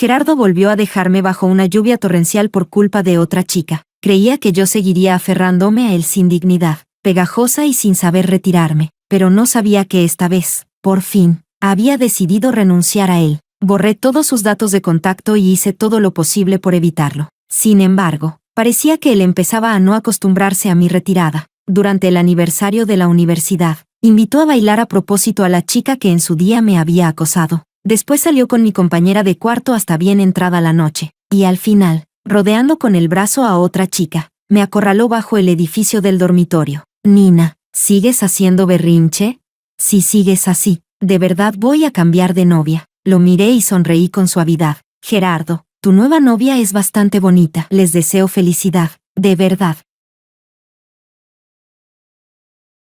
Gerardo volvió a dejarme bajo una lluvia torrencial por culpa de otra chica. Creía que yo seguiría aferrándome a él sin dignidad, pegajosa y sin saber retirarme, pero no sabía que esta vez, por fin, había decidido renunciar a él. Borré todos sus datos de contacto y hice todo lo posible por evitarlo. Sin embargo, parecía que él empezaba a no acostumbrarse a mi retirada. Durante el aniversario de la universidad, invitó a bailar a propósito a la chica que en su día me había acosado. Después salió con mi compañera de cuarto hasta bien entrada la noche, y al final, rodeando con el brazo a otra chica, me acorraló bajo el edificio del dormitorio. Nina, ¿sigues haciendo berrinche? Si sigues así, de verdad voy a cambiar de novia. Lo miré y sonreí con suavidad. Gerardo, tu nueva novia es bastante bonita. Les deseo felicidad, de verdad.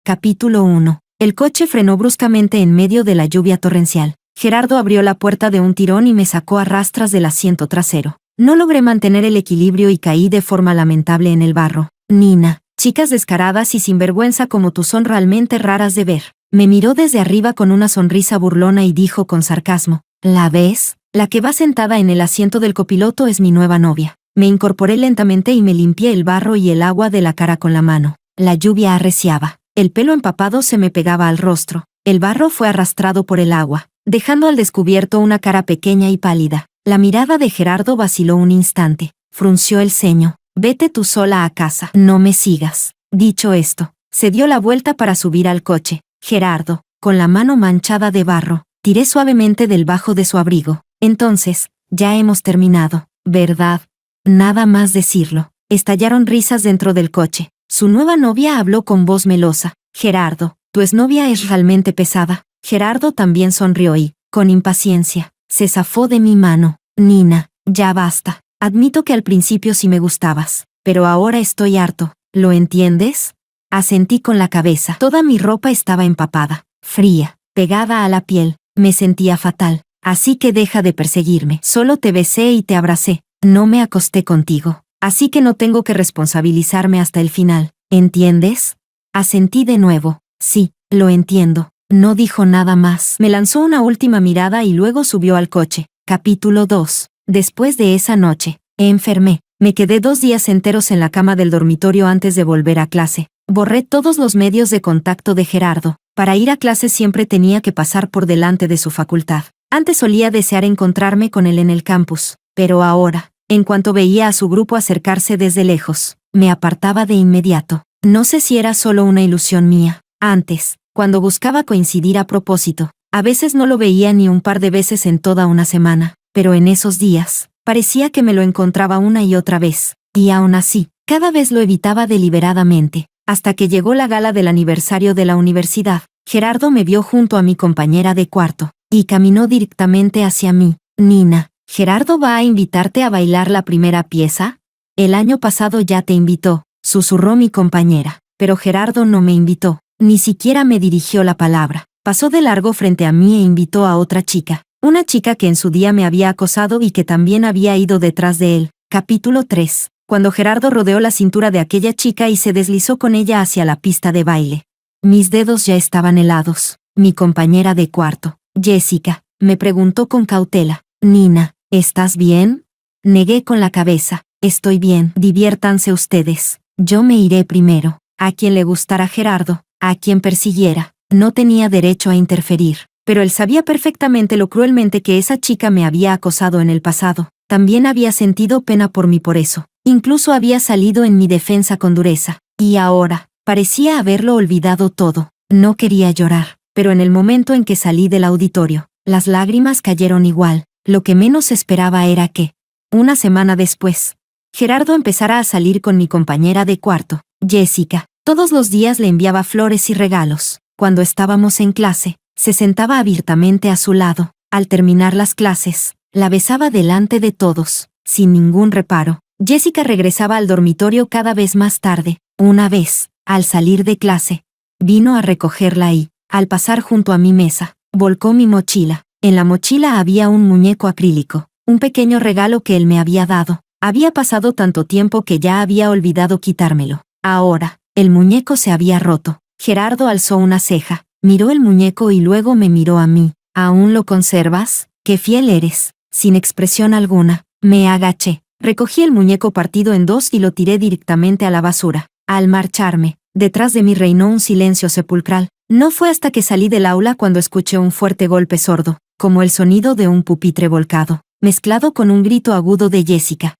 Capítulo 1. El coche frenó bruscamente en medio de la lluvia torrencial. Gerardo abrió la puerta de un tirón y me sacó a rastras del asiento trasero. No logré mantener el equilibrio y caí de forma lamentable en el barro. Nina, chicas descaradas y sinvergüenza como tú son realmente raras de ver. Me miró desde arriba con una sonrisa burlona y dijo con sarcasmo, ¿la ves? La que va sentada en el asiento del copiloto es mi nueva novia. Me incorporé lentamente y me limpié el barro y el agua de la cara con la mano. La lluvia arreciaba. El pelo empapado se me pegaba al rostro. El barro fue arrastrado por el agua, dejando al descubierto una cara pequeña y pálida. La mirada de Gerardo vaciló un instante. Frunció el ceño. Vete tú sola a casa. No me sigas. Dicho esto, se dio la vuelta para subir al coche. Gerardo, con la mano manchada de barro, tiré suavemente del bajo de su abrigo. Entonces, ya hemos terminado, ¿verdad? Nada más decirlo. Estallaron risas dentro del coche. Su nueva novia habló con voz melosa. Gerardo, tu exnovia es realmente pesada. Gerardo también sonrió y, con impaciencia, se zafó de mi mano. Nina, ya basta. Admito que al principio sí me gustabas, pero ahora estoy harto. ¿Lo entiendes? Asentí con la cabeza. Toda mi ropa estaba empapada, fría, pegada a la piel. Me sentía fatal. Así que deja de perseguirme. Solo te besé y te abracé. No me acosté contigo. Así que no tengo que responsabilizarme hasta el final. ¿Entiendes? Asentí de nuevo. Sí, lo entiendo. No dijo nada más. Me lanzó una última mirada y luego subió al coche. Capítulo 2. Después de esa noche, enfermé. Me quedé 2 días enteros en la cama del dormitorio antes de volver a clase. Borré todos los medios de contacto de Gerardo. Para ir a clase siempre tenía que pasar por delante de su facultad. Antes solía desear encontrarme con él en el campus, pero ahora, en cuanto veía a su grupo acercarse desde lejos, me apartaba de inmediato. No sé si era solo una ilusión mía. Antes, cuando buscaba coincidir a propósito, a veces no lo veía ni un par de veces en toda una semana, pero en esos días, parecía que me lo encontraba una y otra vez, y aún así, cada vez lo evitaba deliberadamente. Hasta que llegó la gala del aniversario de la universidad, Gerardo me vio junto a mi compañera de cuarto, y caminó directamente hacia mí. Nina, ¿Gerardo va a invitarte a bailar la primera pieza? El año pasado ya te invitó, susurró mi compañera, pero Gerardo no me invitó, ni siquiera me dirigió la palabra. Pasó de largo frente a mí e invitó a otra chica, una chica que en su día me había acosado y que también había ido detrás de él. Capítulo 3. Cuando Gerardo rodeó la cintura de aquella chica y se deslizó con ella hacia la pista de baile. Mis dedos ya estaban helados. Mi compañera de cuarto, Jessica, me preguntó con cautela, Nina, ¿estás bien? Negué con la cabeza, estoy bien, diviértanse ustedes. Yo me iré primero. A quien le gustara Gerardo, a quien persiguiera, no tenía derecho a interferir. Pero él sabía perfectamente lo cruelmente que esa chica me había acosado en el pasado. También había sentido pena por mí por eso. Incluso había salido en mi defensa con dureza. Y ahora, parecía haberlo olvidado todo. No quería llorar, pero en el momento en que salí del auditorio, las lágrimas cayeron igual. Lo que menos esperaba era que, una semana después, Gerardo empezara a salir con mi compañera de cuarto, Jessica. Todos los días le enviaba flores y regalos. Cuando estábamos en clase, se sentaba abiertamente a su lado. Al terminar las clases, la besaba delante de todos, sin ningún reparo. Jessica regresaba al dormitorio cada vez más tarde. Una vez, al salir de clase, vino a recogerla y, al pasar junto a mi mesa, volcó mi mochila. En la mochila había un muñeco acrílico, un pequeño regalo que él me había dado. Había pasado tanto tiempo que ya había olvidado quitármelo. Ahora, el muñeco se había roto. Gerardo alzó una ceja, miró el muñeco y luego me miró a mí. ¿Aún lo conservas? ¡Qué fiel eres! sin expresión alguna. Me agaché, recogí el muñeco partido en dos y lo tiré directamente a la basura. Al marcharme, detrás de mí reinó un silencio sepulcral. No fue hasta que salí del aula cuando escuché un fuerte golpe sordo, como el sonido de un pupitre volcado, mezclado con un grito agudo de Jessica.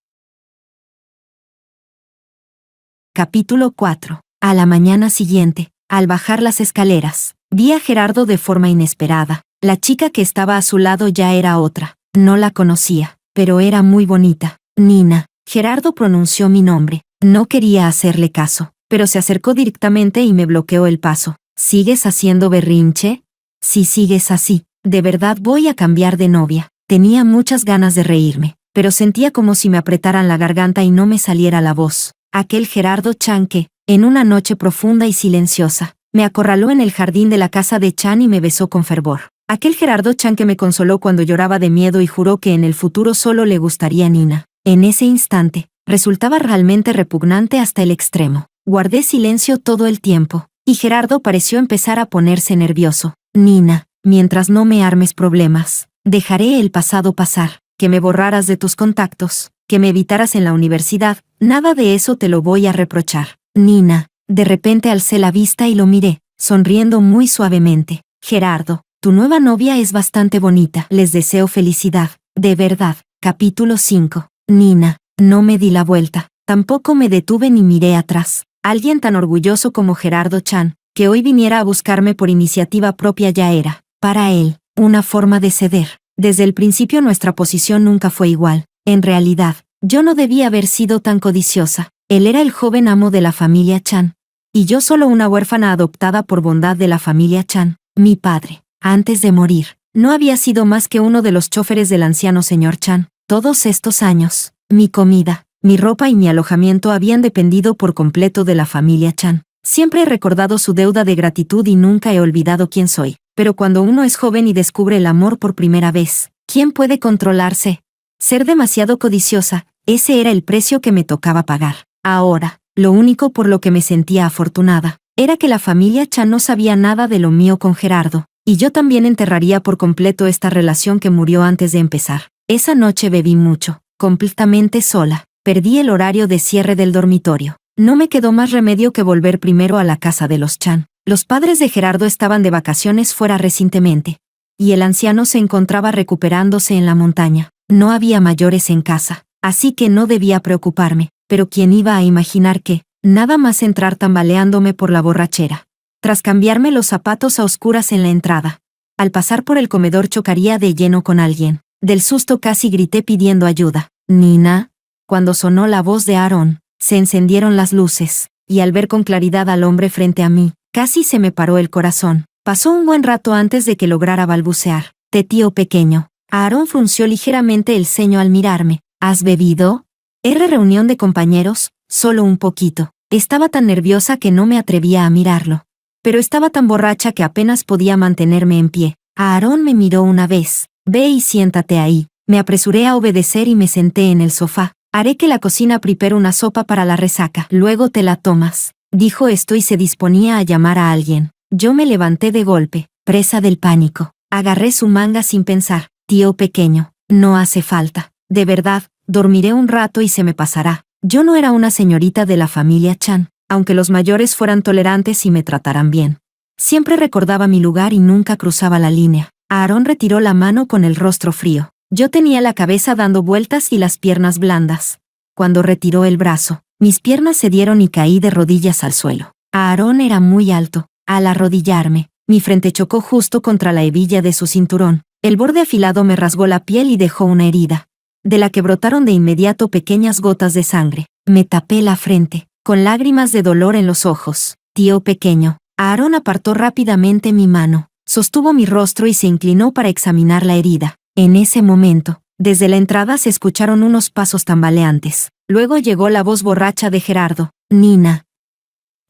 Capítulo 4. A la mañana siguiente, al bajar las escaleras, vi a Gerardo de forma inesperada. La chica que estaba a su lado ya era otra. No la conocía, pero era muy bonita. Nina. Gerardo pronunció mi nombre. No quería hacerle caso, pero se acercó directamente y me bloqueó el paso. ¿Sigues haciendo berrinche? Si sigues así, de verdad voy a cambiar de novia. Tenía muchas ganas de reírme, pero sentía como si me apretaran la garganta y no me saliera la voz. Aquel Gerardo Chan que, en una noche profunda y silenciosa, me acorraló en el jardín de la casa de Chan y me besó con fervor. Aquel Gerardo Chan que me consoló cuando lloraba de miedo y juró que en el futuro solo le gustaría Nina. En ese instante, resultaba realmente repugnante hasta el extremo. Guardé silencio todo el tiempo, y Gerardo pareció empezar a ponerse nervioso. Nina, mientras no me armes problemas, dejaré el pasado pasar, que me borraras de tus contactos, que me evitaras en la universidad, nada de eso te lo voy a reprochar. Nina, de repente alcé la vista y lo miré, sonriendo muy suavemente. Gerardo, tu nueva novia es bastante bonita. Les deseo felicidad, de verdad. Capítulo 5. Nina, no me di la vuelta, tampoco me detuve ni miré atrás. Alguien tan orgulloso como Gerardo Chan, que hoy viniera a buscarme por iniciativa propia ya era, para él, una forma de ceder. Desde el principio nuestra posición nunca fue igual. En realidad, yo no debía haber sido tan codiciosa. Él era el joven amo de la familia Chan, y yo solo una huérfana adoptada por bondad de la familia Chan. Mi padre, antes de morir, no había sido más que uno de los choferes del anciano señor Chan. Todos estos años, mi comida, mi ropa y mi alojamiento habían dependido por completo de la familia Chan. Siempre he recordado su deuda de gratitud y nunca he olvidado quién soy. Pero cuando uno es joven y descubre el amor por primera vez, ¿quién puede controlarse? Ser demasiado codiciosa, ese era el precio que me tocaba pagar. Ahora, lo único por lo que me sentía afortunada, era que la familia Chan no sabía nada de lo mío con Gerardo, y yo también enterraría por completo esta relación que murió antes de empezar. Esa noche bebí mucho, completamente sola. Perdí el horario de cierre del dormitorio. No me quedó más remedio que volver primero a la casa de los Chan. Los padres de Gerardo estaban de vacaciones fuera recientemente, y el anciano se encontraba recuperándose en la montaña. No había mayores en casa, así que no debía preocuparme, pero ¿quién iba a imaginar que, nada más entrar tambaleándome por la borrachera, tras cambiarme los zapatos a oscuras en la entrada, al pasar por el comedor chocaría de lleno con alguien? Del susto casi grité pidiendo ayuda. Nina. Cuando sonó la voz de Aarón, se encendieron las luces, y al ver con claridad al hombre frente a mí, casi se me paró el corazón. Pasó un buen rato antes de que lograra balbucear. Tío pequeño. Aarón frunció ligeramente el ceño al mirarme. ¿Has bebido? Era reunión de compañeros, solo un poquito. Estaba tan nerviosa que no me atrevía a mirarlo. Pero estaba tan borracha que apenas podía mantenerme en pie. Aarón me miró una vez. Ve y siéntate ahí. Me apresuré a obedecer y me senté en el sofá. Haré que la cocina prepare una sopa para la resaca. Luego te la tomas. Dijo esto y se disponía a llamar a alguien. Yo me levanté de golpe, presa del pánico. Agarré su manga sin pensar. Tío pequeño, no hace falta. De verdad, dormiré un rato y se me pasará. Yo no era una señorita de la familia Chan, aunque los mayores fueran tolerantes y me trataran bien. Siempre recordaba mi lugar y nunca cruzaba la línea. Aarón retiró la mano con el rostro frío. Yo tenía la cabeza dando vueltas y las piernas blandas. Cuando retiró el brazo, mis piernas cedieron y caí de rodillas al suelo. Aarón era muy alto. Al arrodillarme, mi frente chocó justo contra la hebilla de su cinturón. El borde afilado me rasgó la piel y dejó una herida, de la que brotaron de inmediato pequeñas gotas de sangre. Me tapé la frente, con lágrimas de dolor en los ojos. Tío pequeño. Aarón apartó rápidamente mi mano, sostuvo mi rostro y se inclinó para examinar la herida. En ese momento, desde la entrada se escucharon unos pasos tambaleantes. Luego llegó la voz borracha de Gerardo. Nina.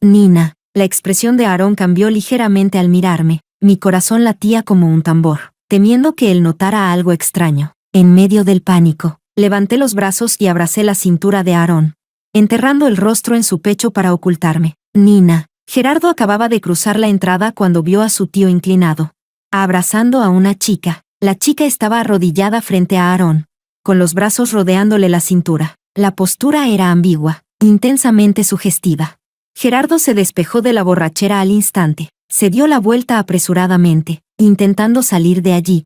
Nina. La expresión de Aarón cambió ligeramente al mirarme. Mi corazón latía como un tambor, temiendo que él notara algo extraño. En medio del pánico, levanté los brazos y abracé la cintura de Aarón, enterrando el rostro en su pecho para ocultarme. Nina. Gerardo acababa de cruzar la entrada cuando vio a su tío inclinado, abrazando a una chica. La chica estaba arrodillada frente a Aarón, con los brazos rodeándole la cintura. La postura era ambigua, intensamente sugestiva. Gerardo se despejó de la borrachera al instante. Se dio la vuelta apresuradamente, intentando salir de allí.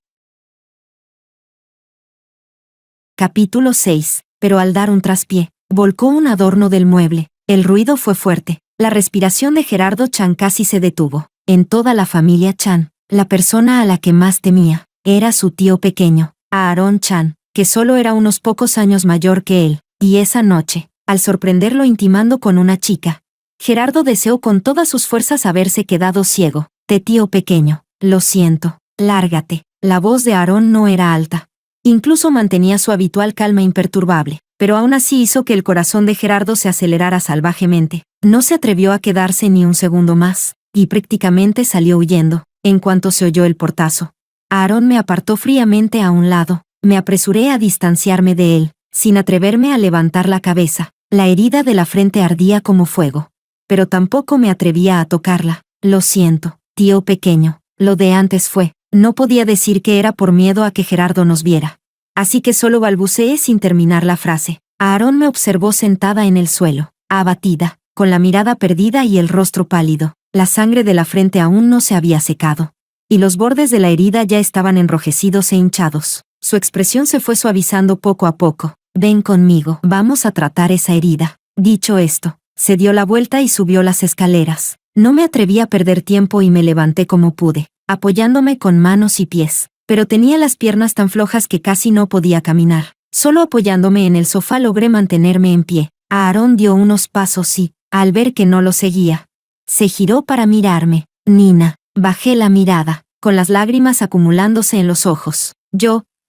Capítulo 6. Pero al dar un traspié, volcó un adorno del mueble. El ruido fue fuerte. La respiración de Gerardo Chan casi se detuvo. En toda la familia Chan, la persona a la que más temía era su tío pequeño, Aarón Chan, que solo era unos pocos años mayor que él. Y esa noche, al sorprenderlo intimando con una chica, Gerardo deseó con todas sus fuerzas haberse quedado ciego. Tío pequeño, lo siento, lárgate. La voz de Aarón no era alta. Incluso mantenía su habitual calma imperturbable, pero aún así hizo que el corazón de Gerardo se acelerara salvajemente. No se atrevió a quedarse ni un segundo más, y prácticamente salió huyendo, en cuanto se oyó el portazo. Aarón me apartó fríamente a un lado. Me apresuré a distanciarme de él, sin atreverme a levantar la cabeza. La herida de la frente ardía como fuego. Pero tampoco me atrevía a tocarla. Lo siento, tío pequeño, lo de antes fue. No podía decir que era por miedo a que Gerardo nos viera. Así que solo balbuceé sin terminar la frase. Aarón me observó sentada en el suelo, abatida, con la mirada perdida y el rostro pálido. La sangre de la frente aún no se había secado. Y los bordes de la herida ya estaban enrojecidos e hinchados. Su expresión se fue suavizando poco a poco. Ven conmigo, vamos a tratar esa herida. Dicho esto, se dio la vuelta y subió las escaleras. No me atreví a perder tiempo y me levanté como pude, apoyándome con manos y pies, pero tenía las piernas tan flojas que casi no podía caminar. Solo apoyándome en el sofá logré mantenerme en pie. Aarón dio unos pasos y, al ver que no lo seguía, se giró para mirarme. Nina, bajé la mirada, con las lágrimas acumulándose en los ojos.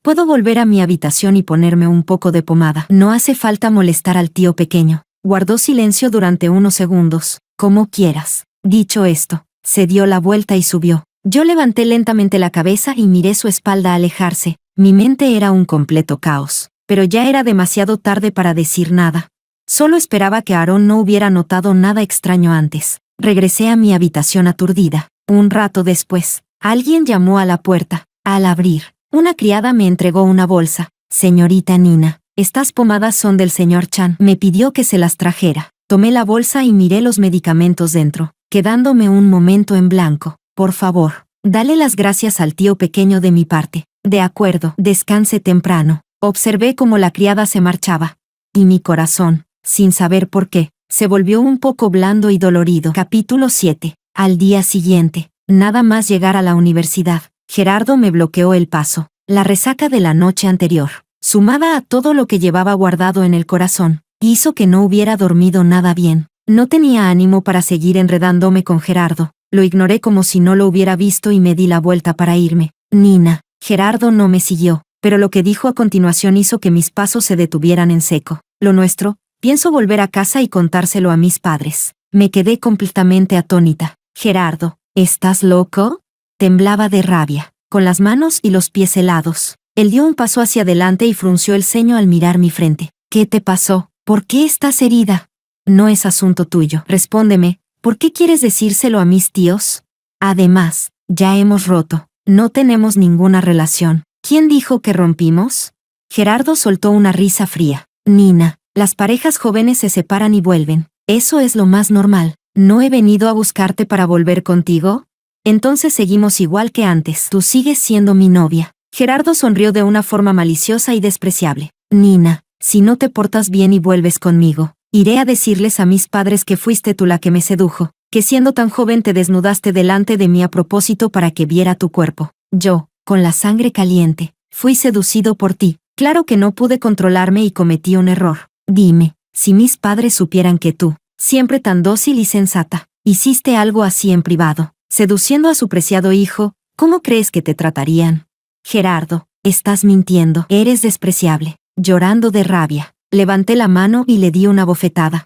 ¿Puedo volver a mi habitación y ponerme un poco de pomada? No hace falta molestar al tío pequeño. Guardó silencio durante unos segundos. Como quieras. Dicho esto, se dio la vuelta y subió. Yo levanté lentamente la cabeza y miré su espalda alejarse. Mi mente era un completo caos, pero ya era demasiado tarde para decir nada. Solo esperaba que Aarón no hubiera notado nada extraño antes. Regresé a mi habitación aturdida. Un rato después, alguien llamó a la puerta. Al abrir, una criada me entregó una bolsa. Señorita Nina, estas pomadas son del señor Chan. Me pidió que se las trajera. Tomé la bolsa y miré los medicamentos dentro, quedándome un momento en blanco. Por favor, dale las gracias al tío pequeño de mi parte. De acuerdo, descanse temprano. Observé cómo la criada se marchaba. Y mi corazón, sin saber por qué, se volvió un poco blando y dolorido. Capítulo 7. Al día siguiente, nada más llegar a la universidad, Gerardo me bloqueó el paso. La resaca de la noche anterior, sumada a todo lo que llevaba guardado en el corazón, hizo que no hubiera dormido nada bien. No tenía ánimo para seguir enredándome con Gerardo. Lo ignoré como si no lo hubiera visto y me di la vuelta para irme. Nina. Gerardo no me siguió, pero lo que dijo a continuación hizo que mis pasos se detuvieran en seco. Lo nuestro, pienso volver a casa y contárselo a mis padres. Me quedé completamente atónita. Gerardo, ¿estás loco? Temblaba de rabia, con las manos y los pies helados. Él dio un paso hacia adelante y frunció el ceño al mirar mi frente. ¿Qué te pasó? ¿Por qué estás herida? No es asunto tuyo. Respóndeme, ¿por qué quieres decírselo a mis tíos? Además, ya hemos roto. No tenemos ninguna relación. ¿Quién dijo que rompimos? Gerardo soltó una risa fría. Nina, las parejas jóvenes se separan y vuelven. Eso es lo más normal. ¿No he venido a buscarte para volver contigo? Entonces seguimos igual que antes. Tú sigues siendo mi novia. Gerardo sonrió de una forma maliciosa y despreciable. Nina, si no te portas bien y vuelves conmigo, iré a decirles a mis padres que fuiste tú la que me sedujo, que siendo tan joven te desnudaste delante de mí a propósito para que viera tu cuerpo. Yo, con la sangre caliente, fui seducido por ti. Claro que no pude controlarme y cometí un error. Dime, si mis padres supieran que tú, siempre tan dócil y sensata, hiciste algo así en privado, seduciendo a su preciado hijo, ¿cómo crees que te tratarían? Gerardo, estás mintiendo. Eres despreciable. Llorando de rabia, levanté la mano y le di una bofetada.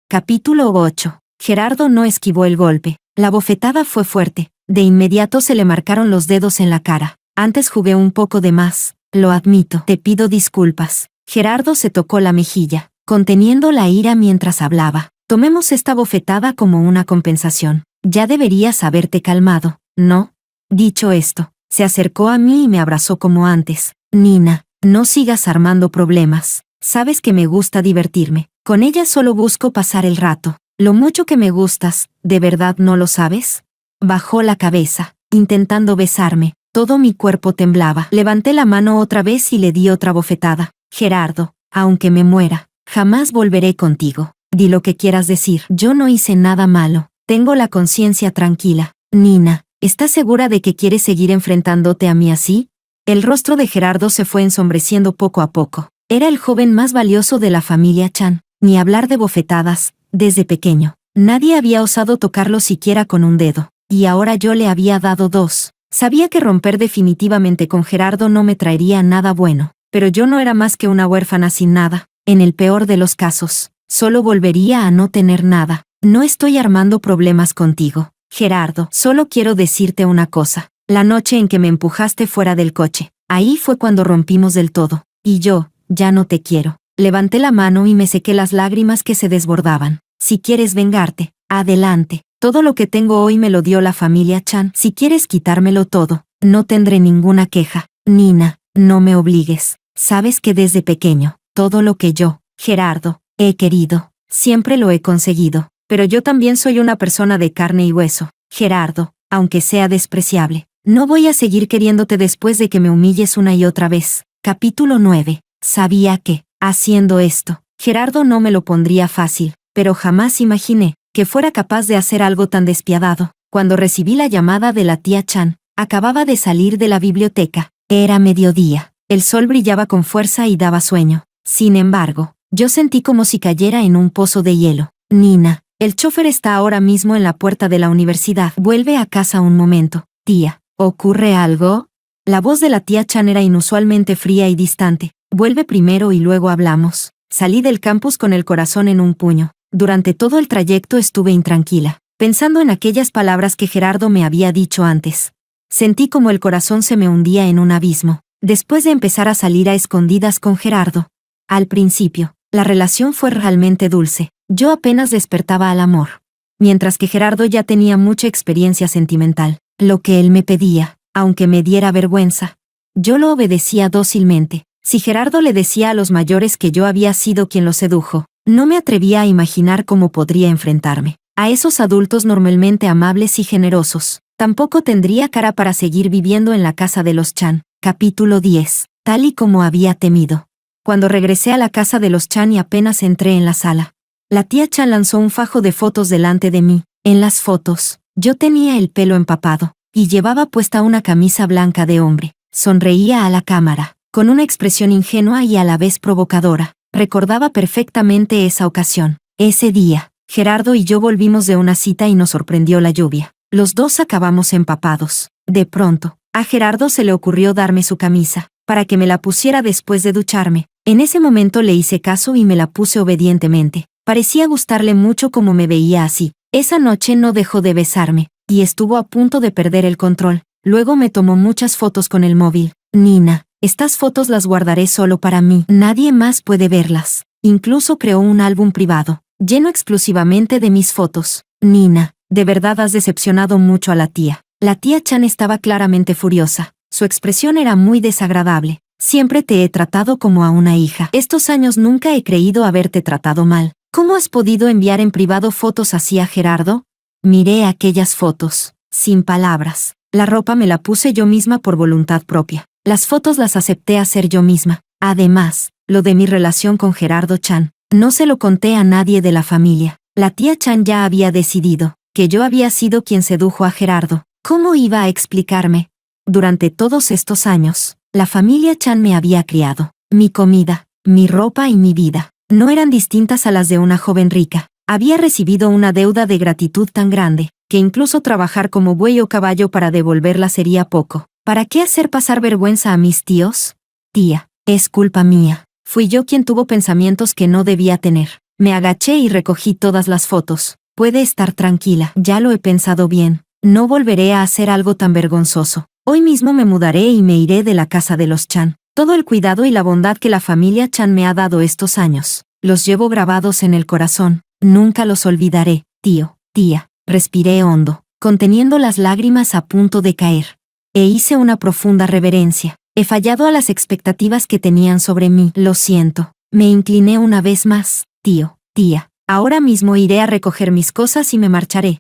Capítulo 8. Gerardo no esquivó el golpe. La bofetada fue fuerte. De inmediato se le marcaron los dedos en la cara. Antes jugué un poco de más. Lo admito. Te pido disculpas. Gerardo se tocó la mejilla, conteniendo la ira mientras hablaba. Tomemos esta bofetada como una compensación. Ya deberías haberte calmado, ¿no? Dicho esto, se acercó a mí y me abrazó como antes. Nina, no sigas armando problemas. Sabes que me gusta divertirme. Con ella solo busco pasar el rato. Lo mucho que me gustas, ¿de verdad no lo sabes? Bajó la cabeza, intentando besarme. Todo mi cuerpo temblaba. Levanté la mano otra vez y le di otra bofetada. Gerardo, aunque me muera, jamás volveré contigo. Di lo que quieras decir. Yo no hice nada malo. Tengo la conciencia tranquila. Nina, ¿estás segura de que quieres seguir enfrentándote a mí así? El rostro de Gerardo se fue ensombreciendo poco a poco. Era el joven más valioso de la familia Chan. Ni hablar de bofetadas, desde pequeño. Nadie había osado tocarlo siquiera con un dedo. Y ahora yo le había dado 2. Sabía que romper definitivamente con Gerardo no me traería nada bueno. Pero yo no era más que una huérfana sin nada. En el peor de los casos, solo volvería a no tener nada. No estoy armando problemas contigo, Gerardo. Solo quiero decirte una cosa. La noche en que me empujaste fuera del coche, ahí fue cuando rompimos del todo. Y yo, ya no te quiero. Levanté la mano y me sequé las lágrimas que se desbordaban. Si quieres vengarte, adelante. Todo lo que tengo hoy me lo dio la familia Chan. Si quieres quitármelo todo, no tendré ninguna queja. Nina, no me obligues. Sabes que desde pequeño, todo lo que yo, Gerardo, he querido, siempre lo he conseguido. Pero yo también soy una persona de carne y hueso. Gerardo, aunque sea despreciable, no voy a seguir queriéndote después de que me humilles una y otra vez. Capítulo 9. Sabía que, haciendo esto, Gerardo no me lo pondría fácil, pero jamás imaginé que fuera capaz de hacer algo tan despiadado. Cuando recibí la llamada de la tía Chan, acababa de salir de la biblioteca. Era mediodía. El sol brillaba con fuerza y daba sueño. Sin embargo, yo sentí como si cayera en un pozo de hielo. Nina, el chofer está ahora mismo en la puerta de la universidad. Vuelve a casa un momento. Tía, ¿ocurre algo? La voz de la tía Chan era inusualmente fría y distante. Vuelve primero y luego hablamos. Salí del campus con el corazón en un puño. Durante todo el trayecto estuve intranquila, pensando en aquellas palabras que Gerardo me había dicho antes. Sentí como el corazón se me hundía en un abismo, después de empezar a salir a escondidas con Gerardo. Al principio, la relación fue realmente dulce. Yo apenas despertaba al amor, mientras que Gerardo ya tenía mucha experiencia sentimental. Lo que él me pedía, aunque me diera vergüenza, yo lo obedecía dócilmente. Si Gerardo le decía a los mayores que yo había sido quien lo sedujo, no me atrevía a imaginar cómo podría enfrentarme a esos adultos normalmente amables y generosos. Tampoco tendría cara para seguir viviendo en la casa de los Chan. Capítulo 10. Tal y como había temido. Cuando regresé a la casa de los Chan y apenas entré en la sala, la tía Chan lanzó un fajo de fotos delante de mí. En las fotos, yo tenía el pelo empapado y llevaba puesta una camisa blanca de hombre. Sonreía a la cámara, con una expresión ingenua y a la vez provocadora. Recordaba perfectamente esa ocasión. Ese día, Gerardo y yo volvimos de una cita y nos sorprendió la lluvia. Los dos acabamos empapados. De pronto, a Gerardo se le ocurrió darme su camisa, para que me la pusiera después de ducharme. En ese momento le hice caso y me la puse obedientemente. Parecía gustarle mucho como me veía así. Esa noche no dejó de besarme, y estuvo a punto de perder el control. Luego me tomó muchas fotos con el móvil. Nina, estas fotos las guardaré solo para mí. Nadie más puede verlas. Incluso creó un álbum privado, lleno exclusivamente de mis fotos. Nina, de verdad has decepcionado mucho a la tía. La tía Chan estaba claramente furiosa. Su expresión era muy desagradable. Siempre te he tratado como a una hija. Estos años nunca he creído haberte tratado mal. ¿Cómo has podido enviar en privado fotos así a Gerardo? Miré aquellas fotos, sin palabras. La ropa me la puse yo misma por voluntad propia. Las fotos las acepté hacer yo misma. Además, lo de mi relación con Gerardo Chan, no se lo conté a nadie de la familia. La tía Chan ya había decidido que yo había sido quien sedujo a Gerardo. ¿Cómo iba a explicarme? Durante todos estos años, la familia Chan me había criado. Mi comida, mi ropa y mi vida no eran distintas a las de una joven rica. Había recibido una deuda de gratitud tan grande, que incluso trabajar como buey o caballo para devolverla sería poco. ¿Para qué hacer pasar vergüenza a mis tíos? Tía, es culpa mía. Fui yo quien tuvo pensamientos que no debía tener. Me agaché y recogí todas las fotos. Puede estar tranquila, ya lo he pensado bien. No volveré a hacer algo tan vergonzoso. Hoy mismo me mudaré y me iré de la casa de los Chan. Todo el cuidado y la bondad que la familia Chan me ha dado estos años, los llevo grabados en el corazón. Nunca los olvidaré, tío, tía. Respiré hondo, conteniendo las lágrimas a punto de caer. e hice una profunda reverencia. He fallado a las expectativas que tenían sobre mí. Lo siento. Me incliné una vez más. Tío, tía, ahora mismo iré a recoger mis cosas y me marcharé.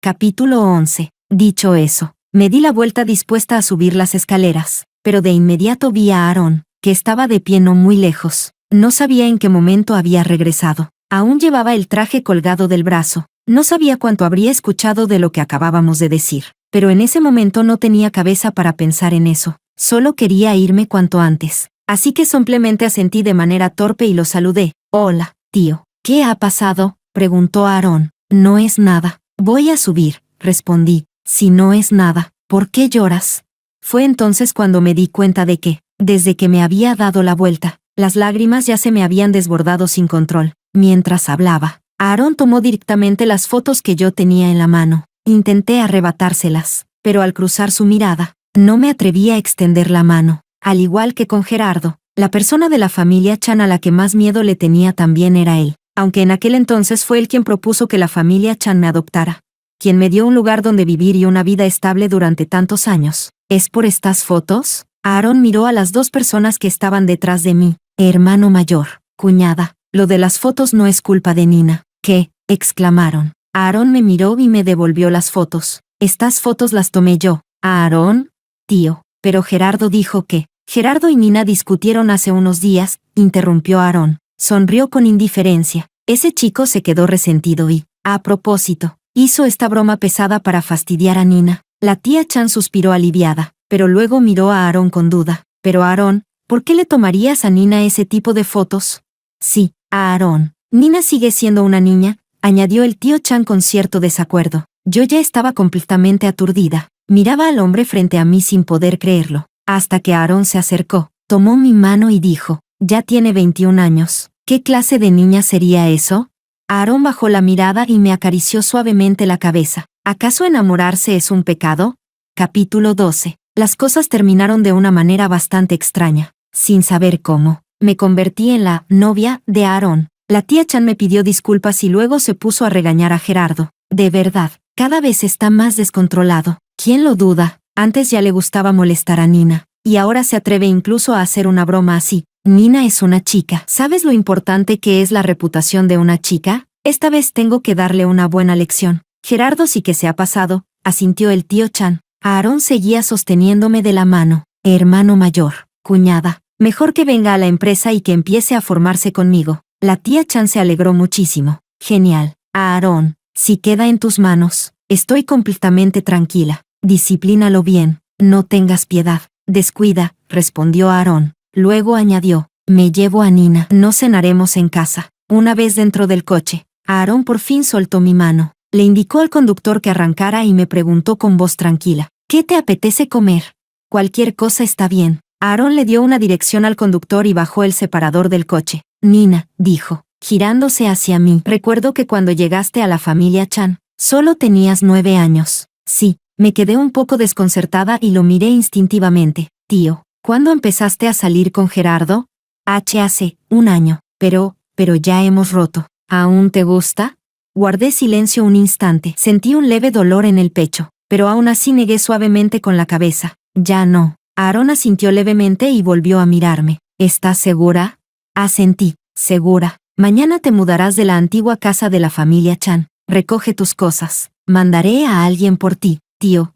Capítulo 11. Dicho eso, me di la vuelta dispuesta a subir las escaleras, pero de inmediato vi a Aarón, que estaba de pie no muy lejos. No sabía en qué momento había regresado. Aún llevaba el traje colgado del brazo. No sabía cuánto habría escuchado de lo que acabábamos de decir, pero en ese momento no tenía cabeza para pensar en eso. Solo quería irme cuanto antes. Así que simplemente asentí de manera torpe y lo saludé. Hola, tío. ¿Qué ha pasado?, preguntó Aarón. No es nada. Voy a subir, respondí. Si no es nada, ¿por qué lloras? Fue entonces cuando me di cuenta de que, desde que me había dado la vuelta, las lágrimas ya se me habían desbordado sin control. Mientras hablaba, Aarón tomó directamente las fotos que yo tenía en la mano. Intenté arrebatárselas, pero al cruzar su mirada, no me atreví a extender la mano. Al igual que con Gerardo, la persona de la familia Chan a la que más miedo le tenía también era él, aunque en aquel entonces fue él quien propuso que la familia Chan me adoptara, quien me dio un lugar donde vivir y una vida estable durante tantos años. ¿Es por estas fotos? Aarón miró a las dos personas que estaban detrás de mí. Hermano mayor, cuñada, lo de las fotos no es culpa de Nina. ¿Qué?, exclamaron. Aarón me miró y me devolvió las fotos. Estas fotos las tomé yo. Aarón, tío, pero Gerardo dijo que... Gerardo y Nina discutieron hace unos días, interrumpió Aarón. Sonrió con indiferencia. Ese chico se quedó resentido y, a propósito, hizo esta broma pesada para fastidiar a Nina. La tía Chan suspiró aliviada, pero luego miró a Aarón con duda. Pero Aarón, ¿por qué le tomarías a Nina ese tipo de fotos? Sí, Aarón. Nina sigue siendo una niña, añadió el tío Chan con cierto desacuerdo. Yo ya estaba completamente aturdida. Miraba al hombre frente a mí sin poder creerlo. Hasta que Aarón se acercó, tomó mi mano y dijo, ya tiene 21 años. ¿Qué clase de niña sería eso? Aarón bajó la mirada y me acarició suavemente la cabeza. ¿Acaso enamorarse es un pecado? Capítulo 12. Las cosas terminaron de una manera bastante extraña. Sin saber cómo, me convertí en la novia de Aarón. La tía Chan me pidió disculpas y luego se puso a regañar a Gerardo. De verdad, cada vez está más descontrolado. ¿Quién lo duda? Antes ya le gustaba molestar a Nina, y ahora se atreve incluso a hacer una broma así. Nina es una chica. ¿Sabes lo importante que es la reputación de una chica? Esta vez tengo que darle una buena lección. Gerardo sí que se ha pasado, asintió el tío Chan. Aarón seguía sosteniéndome de la mano. Hermano mayor, cuñada, mejor que venga a la empresa y que empiece a formarse conmigo. La tía Chan se alegró muchísimo. Genial. Aarón, si queda en tus manos, estoy completamente tranquila. Disciplínalo bien, no tengas piedad. Descuida, respondió Aarón. Luego añadió, me llevo a Nina. No cenaremos en casa. Una vez dentro del coche, Aarón por fin soltó mi mano. Le indicó al conductor que arrancara y me preguntó con voz tranquila, ¿qué te apetece comer? Cualquier cosa está bien. Aarón le dio una dirección al conductor y bajó el separador del coche. Nina, dijo, girándose hacia mí. Recuerdo que cuando llegaste a la familia Chan, solo tenías 9 años. Sí. Me quedé un poco desconcertada y lo miré instintivamente. Tío, ¿cuándo empezaste a salir con Gerardo? Hace 1 año. Pero ya hemos roto. ¿Aún te gusta? Guardé silencio un instante. Sentí un leve dolor en el pecho, pero aún así negué suavemente con la cabeza. Ya no. Aarón asintió levemente y volvió a mirarme. ¿Estás segura? Asentí. Segura. Mañana te mudarás de la antigua casa de la familia Chan. Recoge tus cosas. Mandaré a alguien por ti. Tío,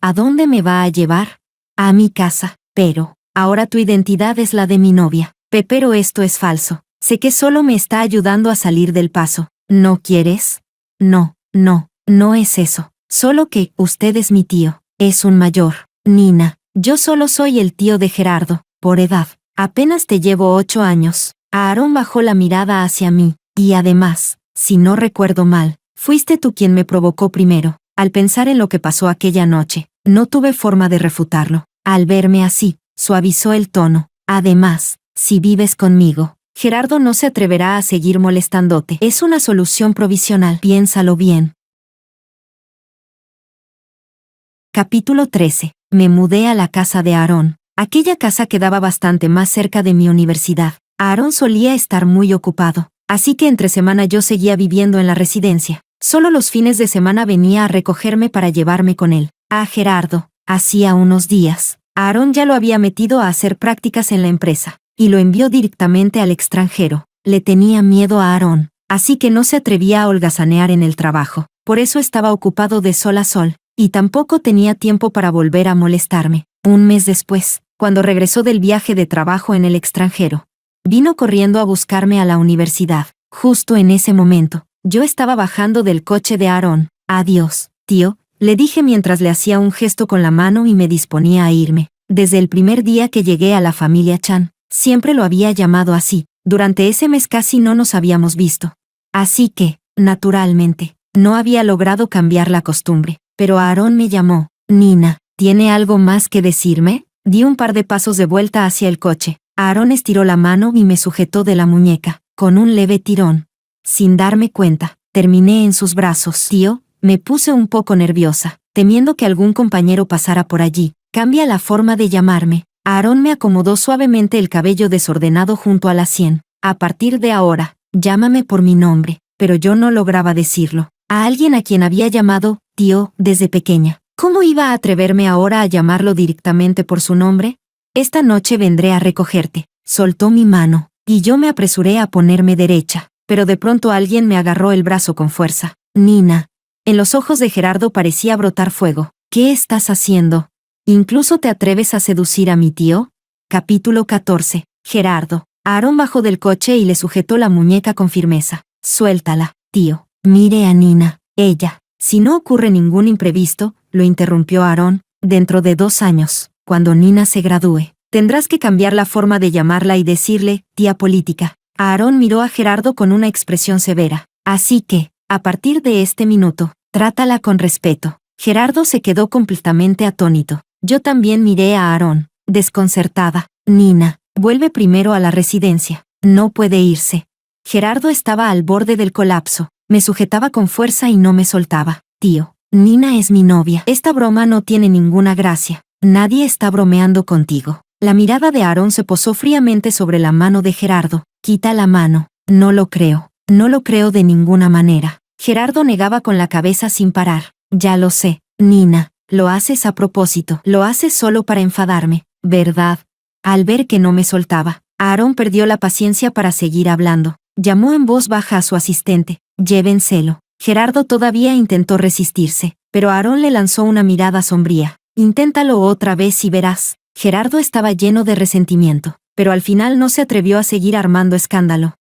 ¿a dónde me va a llevar? A mi casa. Pero, ahora tu identidad es la de mi novia. Pero esto es falso. Sé que solo me está ayudando a salir del paso. ¿No quieres? No es eso. Solo que, usted es mi tío. Es un mayor. Nina, yo solo soy el tío de Gerardo. Por edad, apenas te llevo 8 años. Aarón bajó la mirada hacia mí. Y además, si no recuerdo mal, fuiste tú quien me provocó primero. Al pensar en lo que pasó aquella noche, no tuve forma de refutarlo. Al verme así, suavizó el tono. Además, si vives conmigo, Gerardo no se atreverá a seguir molestándote. Es una solución provisional. Piénsalo bien. Capítulo 13. Me mudé a la casa de Aarón. Aquella casa quedaba bastante más cerca de mi universidad. Aarón solía estar muy ocupado, así que entre semana yo seguía viviendo en la residencia. Solo los fines de semana venía a recogerme para llevarme con él. A Gerardo, hacía unos días, Aarón ya lo había metido a hacer prácticas en la empresa, y lo envió directamente al extranjero. Le tenía miedo a Aarón, así que no se atrevía a holgazanear en el trabajo. Por eso estaba ocupado de sol a sol, y tampoco tenía tiempo para volver a molestarme. Un mes después, cuando regresó del viaje de trabajo en el extranjero, vino corriendo a buscarme a la universidad. Justo en ese momento, yo estaba bajando del coche de Aarón. Adiós, tío, le dije mientras le hacía un gesto con la mano y me disponía a irme. Desde el primer día que llegué a la familia Chan, siempre lo había llamado así. Durante ese mes casi no nos habíamos visto. Así que, naturalmente, no había logrado cambiar la costumbre. Pero Aarón me llamó. Nina, ¿tiene algo más que decirme? Di un par de pasos de vuelta hacia el coche. Aarón estiró la mano y me sujetó de la muñeca, con un leve tirón. Sin darme cuenta, terminé en sus brazos. Tío, me puse un poco nerviosa, temiendo que algún compañero pasara por allí. Cambia la forma de llamarme. Aarón me acomodó suavemente el cabello desordenado junto a la sien. A partir de ahora, llámame por mi nombre, pero yo no lograba decirlo. A alguien a quien había llamado tío desde pequeña. ¿Cómo iba a atreverme ahora a llamarlo directamente por su nombre? Esta noche vendré a recogerte. Soltó mi mano, y yo me apresuré a ponerme derecha, pero de pronto alguien me agarró el brazo con fuerza. Nina. En los ojos de Gerardo parecía brotar fuego. ¿Qué estás haciendo? ¿Incluso te atreves a seducir a mi tío? Capítulo 14. Gerardo. Aarón bajó del coche y le sujetó la muñeca con firmeza. Suéltala, tío. Mire a Nina. Ella. Si no ocurre ningún imprevisto, lo interrumpió Aarón, dentro de 2 años, cuando Nina se gradúe, tendrás que cambiar la forma de llamarla y decirle, tía política. Aarón miró a Gerardo con una expresión severa. Así que, a partir de este minuto, trátala con respeto. Gerardo se quedó completamente atónito. Yo también miré a Aarón, desconcertada. Nina, vuelve primero a la residencia. No puede irse. Gerardo estaba al borde del colapso. Me sujetaba con fuerza y no me soltaba. Tío, Nina es mi novia. Esta broma no tiene ninguna gracia. Nadie está bromeando contigo. La mirada de Aarón se posó fríamente sobre la mano de Gerardo. Quita la mano. No lo creo. No lo creo de ninguna manera. Gerardo negaba con la cabeza sin parar. Ya lo sé, Nina. Lo haces a propósito. Lo haces solo para enfadarme, ¿verdad? Al ver que no me soltaba, Aarón perdió la paciencia para seguir hablando. Llamó en voz baja a su asistente. Llévenselo. Gerardo todavía intentó resistirse, pero Aarón le lanzó una mirada sombría. Inténtalo otra vez y verás. Gerardo estaba lleno de resentimiento, pero al final no se atrevió a seguir armando escándalo.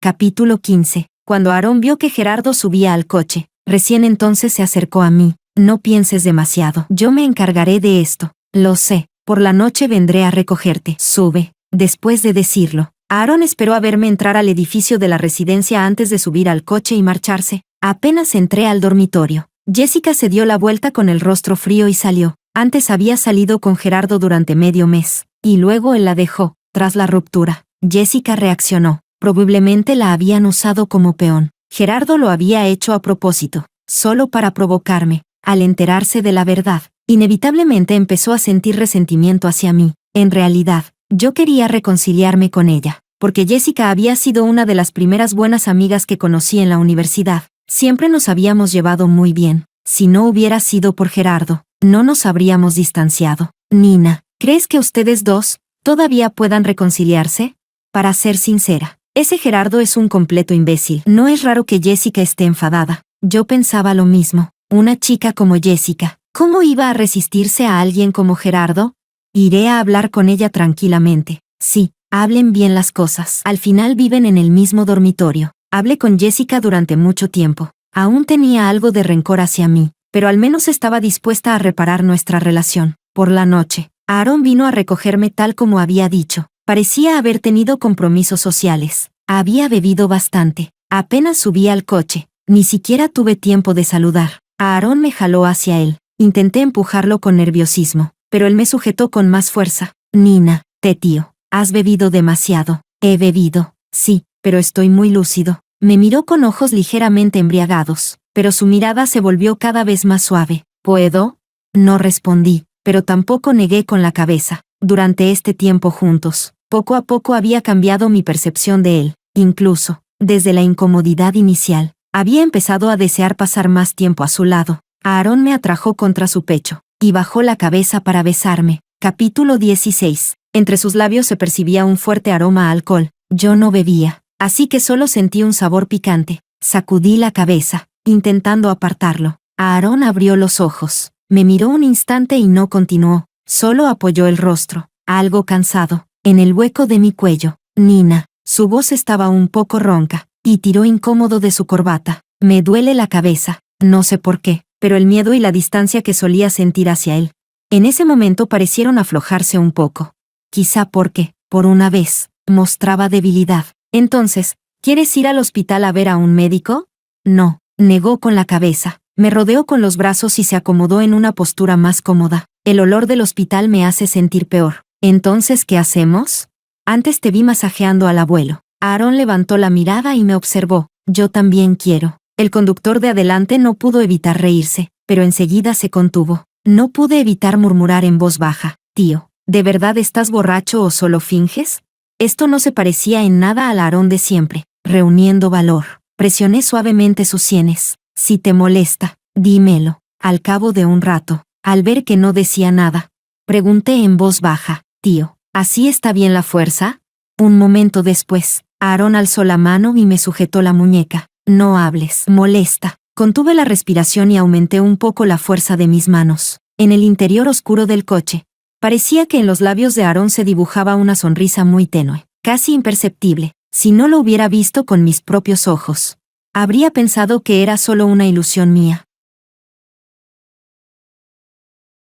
Capítulo 15. Cuando Aarón vio que Gerardo subía al coche, recién entonces se acercó a mí. No pienses demasiado. Yo me encargaré de esto. Lo sé. Por la noche vendré a recogerte. Sube. Después de decirlo, Aarón esperó a verme entrar al edificio de la residencia antes de subir al coche y marcharse. Apenas entré al dormitorio, Jessica se dio la vuelta con el rostro frío y salió. Antes había salido con Gerardo durante medio mes, y luego él la dejó. Tras la ruptura, Jessica reaccionó. Probablemente la habían usado como peón. Gerardo lo había hecho a propósito, solo para provocarme. Al enterarse de la verdad, inevitablemente empezó a sentir resentimiento hacia mí. En realidad, yo quería reconciliarme con ella, porque Jessica había sido una de las primeras buenas amigas que conocí en la universidad. Siempre nos habíamos llevado muy bien. Si no hubiera sido por Gerardo, no nos habríamos distanciado. Nina, ¿crees que ustedes dos todavía puedan reconciliarse? Para ser sincera, ese Gerardo es un completo imbécil. No es raro que Jessica esté enfadada. Yo pensaba lo mismo. Una chica como Jessica, ¿cómo iba a resistirse a alguien como Gerardo? Iré a hablar con ella tranquilamente. Sí, hablen bien las cosas. Al final viven en el mismo dormitorio. Hablé con Jessica durante mucho tiempo. Aún tenía algo de rencor hacia mí, pero al menos estaba dispuesta a reparar nuestra relación. Por la noche, Aarón vino a recogerme tal como había dicho. Parecía haber tenido compromisos sociales. Había bebido bastante. Apenas subí al coche. Ni siquiera tuve tiempo de saludar. Aarón me jaló hacia él. Intenté empujarlo con nerviosismo, pero él me sujetó con más fuerza. Nina, tío, has bebido demasiado. He bebido, sí, pero estoy muy lúcido. Me miró con ojos ligeramente embriagados, pero su mirada se volvió cada vez más suave. ¿Puedo? No respondí, pero tampoco negué con la cabeza. Durante este tiempo juntos, poco a poco había cambiado mi percepción de él. Incluso, Desde la incomodidad inicial, había empezado a desear pasar más tiempo a su lado. Aarón me atrajo contra su pecho y bajó la cabeza para besarme. Capítulo 16. Entre sus labios se percibía un fuerte aroma a alcohol. Yo no bebía, así que solo sentí un sabor picante. Sacudí la cabeza, intentando apartarlo. Aarón abrió los ojos, me miró un instante y no continuó, solo apoyó el rostro, algo cansado, en el hueco de mi cuello. Nina. Su voz estaba un poco ronca, y tiró incómodo de su corbata. Me duele la cabeza, no sé por qué, pero el miedo y la distancia que solía sentir hacia él, en ese momento parecieron aflojarse un poco. Quizá porque, por una vez, mostraba debilidad. Entonces, ¿quieres ir al hospital a ver a un médico? No, negó con la cabeza. Me rodeó con los brazos y se acomodó en una postura más cómoda. El olor del hospital me hace sentir peor. Entonces, ¿qué hacemos? Antes te vi masajeando al abuelo. Aarón levantó la mirada y me observó. Yo también quiero. El conductor de adelante no pudo evitar reírse, pero enseguida se contuvo. No pude evitar murmurar en voz baja. Tío, ¿de verdad estás borracho o solo finges? Esto no se parecía en nada al Aarón de siempre. Reuniendo valor, presioné suavemente sus sienes. Si te molesta, dímelo. Al cabo de un rato, al ver que no decía nada, pregunté en voz baja. Tío, ¿así está bien la fuerza? Un momento después, Aarón alzó la mano y me sujetó la muñeca. No hables. Molesta. Contuve la respiración y aumenté un poco la fuerza de mis manos. En el interior oscuro del coche, parecía que en los labios de Aarón se dibujaba una sonrisa muy tenue, casi imperceptible. Si no lo hubiera visto con mis propios ojos, habría pensado que era solo una ilusión mía.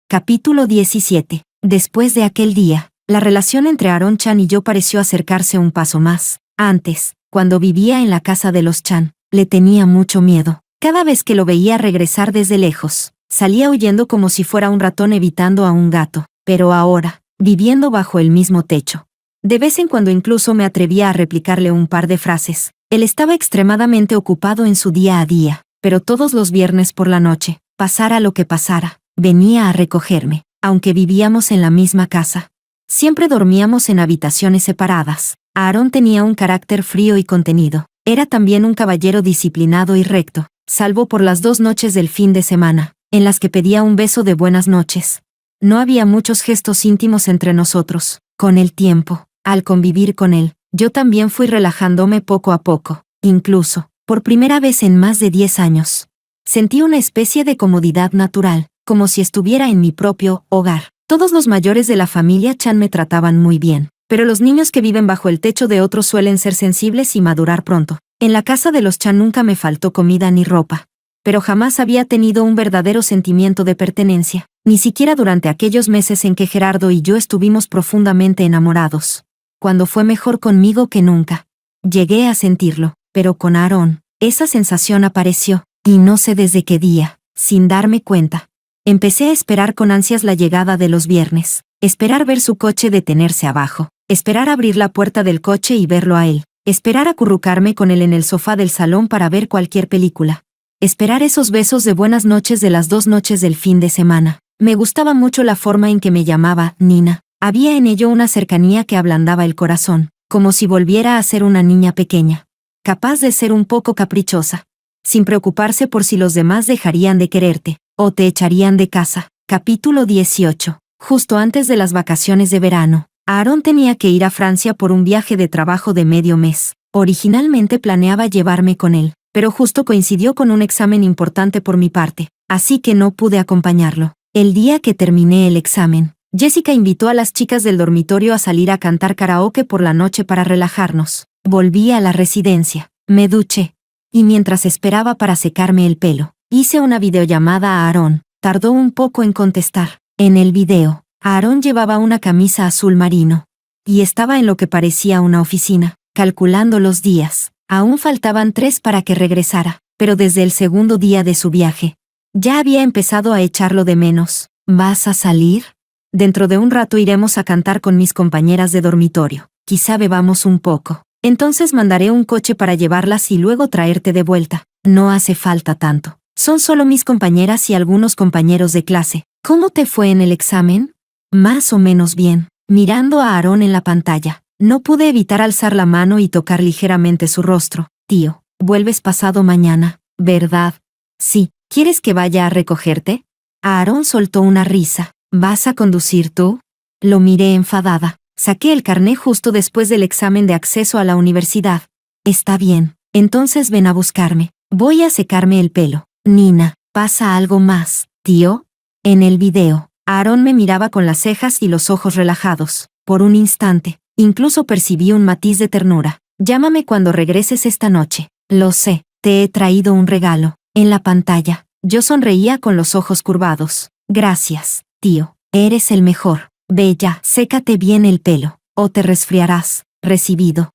Capítulo 17. Después de aquel día, la relación entre Aarón Chan y yo pareció acercarse un paso más. Antes, cuando vivía en la casa de los Chan, le tenía mucho miedo. Cada vez que lo veía regresar desde lejos, salía huyendo como si fuera un ratón evitando a un gato. Pero ahora, viviendo bajo el mismo techo, de vez en cuando incluso me atrevía a replicarle un par de frases. Él estaba extremadamente ocupado en su día a día, pero todos los viernes por la noche, pasara lo que pasara, venía a recogerme, aunque vivíamos en la misma casa. Siempre dormíamos en habitaciones separadas. Aarón tenía un carácter frío y contenido. Era también un caballero disciplinado y recto, salvo por las 2 noches del fin de semana, en las que pedía un beso de buenas noches. No había muchos gestos íntimos entre nosotros. Con el tiempo, al convivir con él, yo también fui relajándome poco a poco. Incluso, por primera vez en más de 10 años, sentí una especie de comodidad natural, como si estuviera en mi propio hogar. Todos los mayores de la familia Chan me trataban muy bien, pero los niños que viven bajo el techo de otros suelen ser sensibles y madurar pronto. En la casa de los Chan nunca me faltó comida ni ropa, pero jamás había tenido un verdadero sentimiento de pertenencia, ni siquiera durante aquellos meses en que Gerardo y yo estuvimos profundamente enamorados. Cuando fue mejor conmigo que nunca. Llegué a sentirlo, pero con Aarón, esa sensación apareció, y no sé desde qué día, sin darme cuenta. Empecé a esperar con ansias la llegada de los viernes, esperar ver su coche detenerse abajo, esperar abrir la puerta del coche y verlo a él, esperar acurrucarme con él en el sofá del salón para ver cualquier película. Esperar esos besos de buenas noches de las 2 noches del fin de semana. Me gustaba mucho la forma en que me llamaba Nina. Había en ello una cercanía que ablandaba el corazón, como si volviera a ser una niña pequeña, capaz de ser un poco caprichosa, sin preocuparse por si los demás dejarían de quererte, o te echarían de casa. Capítulo 18. Justo antes de las vacaciones de verano, Aarón tenía que ir a Francia por un viaje de trabajo de medio mes. Originalmente planeaba llevarme con él, pero justo coincidió con un examen importante por mi parte, así que no pude acompañarlo. El día que terminé el examen, Jessica invitó a las chicas del dormitorio a salir a cantar karaoke por la noche para relajarnos. Volví a la residencia, me duché, y mientras esperaba para secarme el pelo, hice una videollamada a Aarón. Tardó un poco en contestar. En el video, Aarón llevaba una camisa azul marino, y estaba en lo que parecía una oficina, calculando los días. Aún faltaban 3 para que regresara, pero desde el segundo día de su viaje, ya había empezado a echarlo de menos. ¿Vas a salir? Dentro de un rato iremos a cantar con mis compañeras de dormitorio. Quizá bebamos un poco. Entonces mandaré un coche para llevarlas y luego traerte de vuelta. No hace falta tanto. Son solo mis compañeras y algunos compañeros de clase. ¿Cómo te fue en el examen? Más o menos bien. Mirando a Aarón en la pantalla, no pude evitar alzar la mano y tocar ligeramente su rostro. tío. Vuelves pasado mañana, ¿verdad? Sí. ¿Quieres que vaya a recogerte? Aarón soltó una risa. ¿Vas a conducir tú? Lo miré enfadada. Saqué el carné justo después del examen de acceso a la universidad. Está bien. Entonces ven a buscarme. Voy a secarme el pelo. Nina, ¿pasa algo más, tío? En el video, Aarón me miraba con las cejas y los ojos relajados. Por un instante, incluso percibí un matiz de ternura. Llámame cuando regreses esta noche. Lo sé, te he traído un regalo. En la pantalla, yo sonreía con los ojos curvados. Gracias, tío. Eres el mejor. Ve ya, sécate bien el pelo, o te resfriarás. Recibido.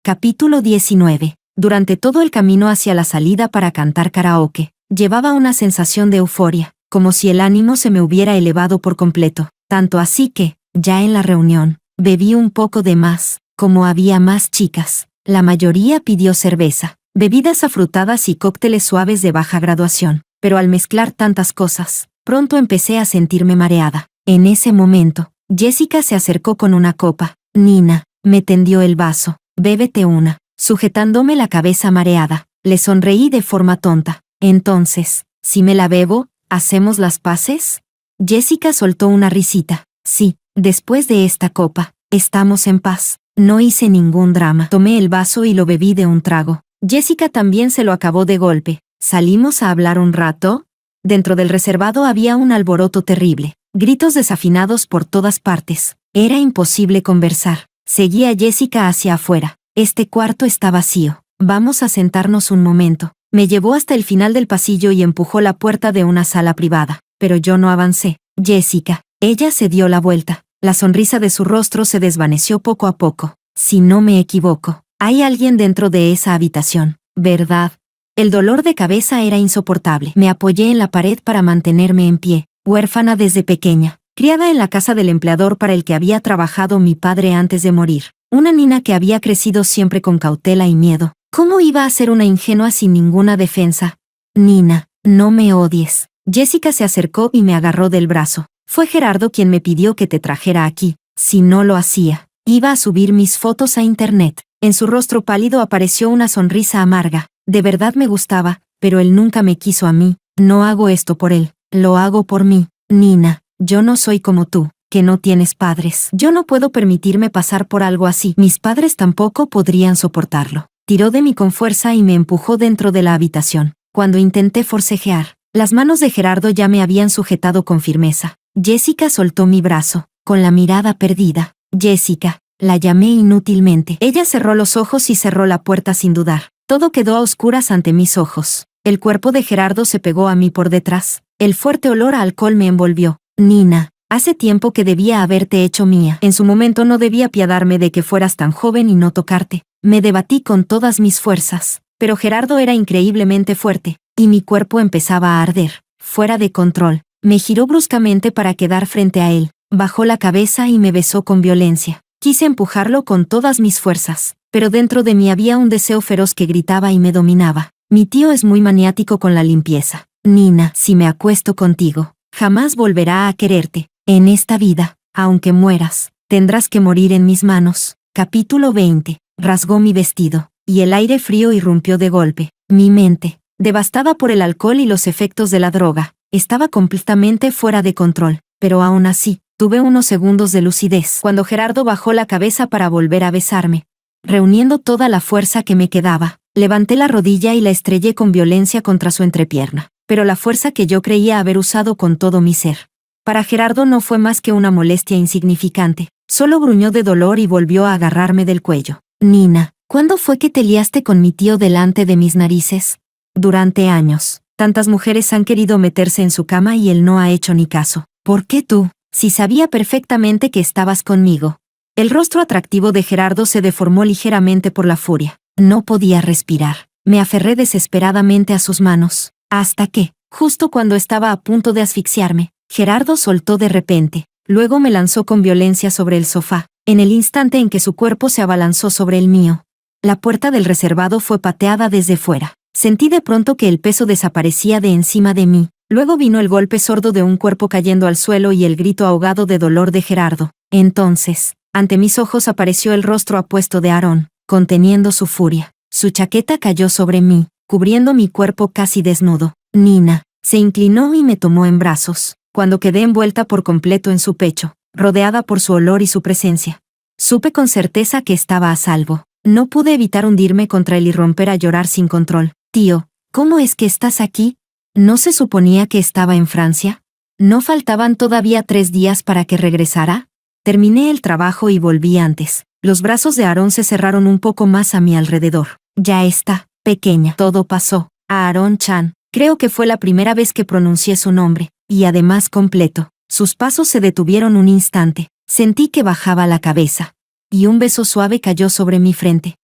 Capítulo 19. Durante todo el camino hacia la salida para cantar karaoke, llevaba una sensación de euforia, como si el ánimo se me hubiera elevado por completo, tanto así que, ya en la reunión, bebí un poco de más. Como había más chicas, la mayoría pidió cerveza, bebidas afrutadas y cócteles suaves de baja graduación, pero al mezclar tantas cosas, pronto empecé a sentirme mareada. En ese momento, Jessica se acercó con una copa. Nina, me tendió el vaso. Bébete una. Sujetándome la cabeza mareada, le sonreí de forma tonta. Entonces, si me la bebo, ¿hacemos las paces? Jessica soltó una risita. Sí, después de esta copa, estamos en paz. No hice ningún drama. Tomé el vaso y lo bebí de un trago. Jessica también se lo acabó de golpe. ¿Salimos a hablar un rato? Dentro del reservado había un alboroto terrible. Gritos desafinados por todas partes. Era imposible conversar. Seguí a Jessica hacia afuera. Este cuarto está vacío. Vamos a sentarnos un momento. Me llevó hasta el final del pasillo y empujó la puerta de una sala privada. Pero yo no avancé. Jessica. Ella se dio la vuelta. La sonrisa de su rostro se desvaneció poco a poco. Si no me equivoco, hay alguien dentro de esa habitación, ¿verdad? El dolor de cabeza era insoportable. Me apoyé en la pared para mantenerme en pie. Huérfana desde pequeña, criada en la casa del empleador para el que había trabajado mi padre antes de morir. Una niña que había crecido siempre con cautela y miedo. ¿Cómo iba a ser una ingenua sin ninguna defensa? Nina, no me odies. Jessica se acercó y me agarró del brazo. Fue Gerardo quien me pidió que te trajera aquí. Si no lo hacía, iba a subir mis fotos a internet. En su rostro pálido apareció una sonrisa amarga. De verdad me gustaba, pero él nunca me quiso a mí. No hago esto por él, lo hago por mí. Nina, yo no soy como tú, que no tienes padres. Yo no puedo permitirme pasar por algo así. Mis padres tampoco podrían soportarlo. Tiró de mí con fuerza y me empujó dentro de la habitación. Cuando intenté forcejear, las manos de Gerardo ya me habían sujetado con firmeza. Jessica soltó mi brazo, con la mirada perdida. Jessica, la llamé inútilmente. Ella cerró los ojos y cerró la puerta sin dudar. Todo quedó a oscuras ante mis ojos. El cuerpo de Gerardo se pegó a mí por detrás. El fuerte olor a alcohol me envolvió. Nina, hace tiempo que debía haberte hecho mía. En su momento no debía apiadarme de que fueras tan joven y no tocarte. Me debatí con todas mis fuerzas. Pero Gerardo era increíblemente fuerte, y mi cuerpo empezaba a arder, fuera de control. Me giró bruscamente para quedar frente a él. Bajó la cabeza y me besó con violencia. Quise empujarlo con todas mis fuerzas, pero dentro de mí había un deseo feroz que gritaba y me dominaba. Mi tío es muy maniático con la limpieza. Nina, si me acuesto contigo, jamás volverá a quererte. En esta vida, aunque mueras, tendrás que morir en mis manos. Capítulo 20. Rasgó mi vestido, y el aire frío irrumpió de golpe. Mi mente, devastada por el alcohol y los efectos de la droga, estaba completamente fuera de control, pero aún así, tuve unos segundos de lucidez cuando Gerardo bajó la cabeza para volver a besarme. Reuniendo toda la fuerza que me quedaba, levanté la rodilla y la estrellé con violencia contra su entrepierna, pero la fuerza que yo creía haber usado con todo mi ser. Para Gerardo no fue más que una molestia insignificante, solo gruñó de dolor y volvió a agarrarme del cuello. Nina, ¿cuándo fue que te liaste con mi tío delante de mis narices? Durante años. Tantas mujeres han querido meterse en su cama y él no ha hecho ni caso. ¿Por qué tú? Si sabía perfectamente que estabas conmigo. El rostro atractivo de Gerardo se deformó ligeramente por la furia. No podía respirar. Me aferré desesperadamente a sus manos. Hasta que, justo cuando estaba a punto de asfixiarme, Gerardo soltó de repente. Luego me lanzó con violencia sobre el sofá, en el instante en que su cuerpo se abalanzó sobre el mío. La puerta del reservado fue pateada desde fuera. Sentí de pronto que el peso desaparecía de encima de mí. Luego vino el golpe sordo de un cuerpo cayendo al suelo y el grito ahogado de dolor de Gerardo. Entonces, Ante mis ojos apareció el rostro apuesto de Aarón, conteniendo su furia. Su chaqueta cayó sobre mí, cubriendo mi cuerpo casi desnudo. Nina se inclinó y me tomó en brazos, cuando quedé envuelta por completo en su pecho, rodeada por su olor y su presencia. Supe con certeza que estaba a salvo. No pude evitar hundirme contra él y romper a llorar sin control. Tío, ¿cómo es que estás aquí? ¿No se suponía que estaba en Francia? ¿No faltaban todavía 3 días para que regresara? Terminé el trabajo y volví antes. Los brazos de Aarón se cerraron un poco más a mi alrededor. Ya está, pequeña. Todo pasó. Aarón Chan. Creo que fue la primera vez que pronuncié su nombre, y además completo. Sus pasos se detuvieron un instante. Sentí que bajaba la cabeza. Y un beso suave cayó sobre mi frente.